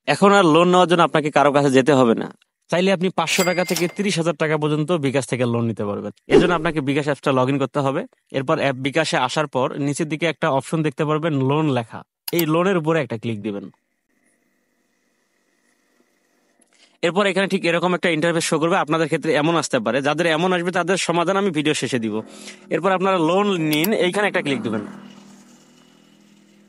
এখন আর লোন নেওয়ার জন্য আপনাকে কারো কাছে যেতে হবে না। চাইলে আপনি 500 টাকা থেকে 30,000 টাকা পর্যন্ত বিকাশ থেকে লোন নিতে পারবেন। এর জন্য আপনাকে বিকাশ অ্যাপসটা লগ ইন করতে হবে। এরপর অ্যাপ বিকাশে আসার পর নিচের দিকে একটা অপশন দেখতে পারবেন লোন লেখা। এই লোনের উপরে একটা ক্লিক দিবেন। এরপর এখানে ঠিক এরকম একটা ইন্টারফেস শো করবে। আপনাদের ক্ষেত্রে এমন আসতে পারে, যাদের এমন আসবে তাদের সমাধান আমি ভিডিও শেষে দিব। এরপর আপনারা লোন নিন, এইখানে একটা ক্লিক দিবেন।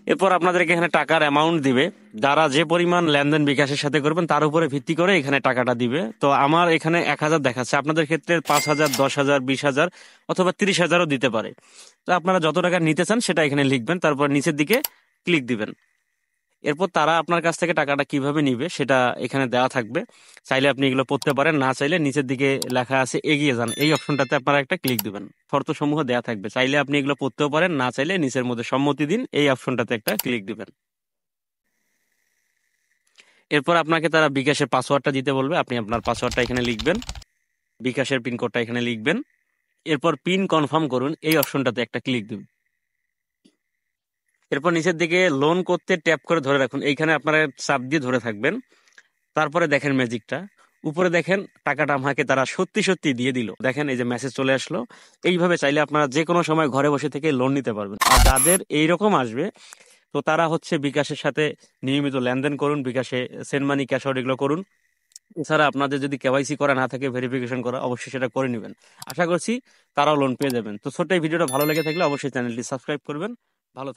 এরপর আপনাদেরকে এখানে টাকার অ্যামাউন্ট দিবে। যারা যে পরিমাণ লেনদেন বিকাশের সাথে করবেন তার উপরে ভিত্তি করে এখানে টাকাটা দিবে। তো আমার এখানে 1,000 দেখাচ্ছে, আপনাদের ক্ষেত্রে 5,000, 10,000, 20,000 অথবা 30,000ও দিতে পারে। তো আপনারা যত টাকা নিতে চান সেটা এখানে লিখবেন, তারপর নিচের দিকে ক্লিক দিবেন। এরপর তারা আপনার কাছ থেকে টাকাটা কিভাবে নিবে সেটা এখানে দেওয়া থাকবে। চাইলে আপনি এগুলো পড়তে পারেন, না চাইলে নিচের দিকে লেখা আছে এগিয়ে যান, এই অপশনটাতে আপনারা একটা ক্লিক দিবেন। শর্তসমূহ দেওয়া থাকবে, চাইলে আপনি এগুলো পড়তেও পারেন, না চাইলে নিচের মধ্যে সম্মতি দিন, এই অপশনটাতে একটা ক্লিক দিবেন। এরপর আপনাকে তারা বিকাশের পাসওয়ার্ডটা দিতে বলবে, আপনি আপনার পাসওয়ার্ডটা এখানে লিখবেন, বিকাশের পিন কোডটা এখানে লিখবেন। এরপর পিন কনফার্ম করুন, এই অপশনটাতে একটা ক্লিক দিন। এরপর নিচের দিকে লোন করতে ট্যাপ করে ধরে রাখুন, এইখানে আপনারা চাপ দিয়ে ধরে থাকবেন। তারপরে দেখেন ম্যাজিকটা, উপরে দেখেন টাকাটা আমাকে তারা সত্যি সত্যি দিয়ে দিল। দেখেন এই যে মেসেজ চলে আসলো। এইভাবে চাইলে আপনারা যে কোনো সময় ঘরে বসে থেকে লোন নিতে পারবেন। আর যাদের এইরকম আসবে তো তারা হচ্ছে বিকাশের সাথে নিয়মিত লেনদেন করুন, বিকাশে সেন্ড মানি, ক্যাশ আউট এগুলো করুন। এছাড়া আপনাদের যদি কেওয়াইসি করা না থাকে, ভেরিফিকেশন করা, অবশ্যই সেটা করে নেবেন। আশা করছি তারাও লোন পেয়ে যাবেন। তো ছোট্ট এই ভিডিওটা ভালো লেগে থাকলে অবশ্যই চ্যানেলটি সাবস্ক্রাইব করবেন। ভালো থাকবেন।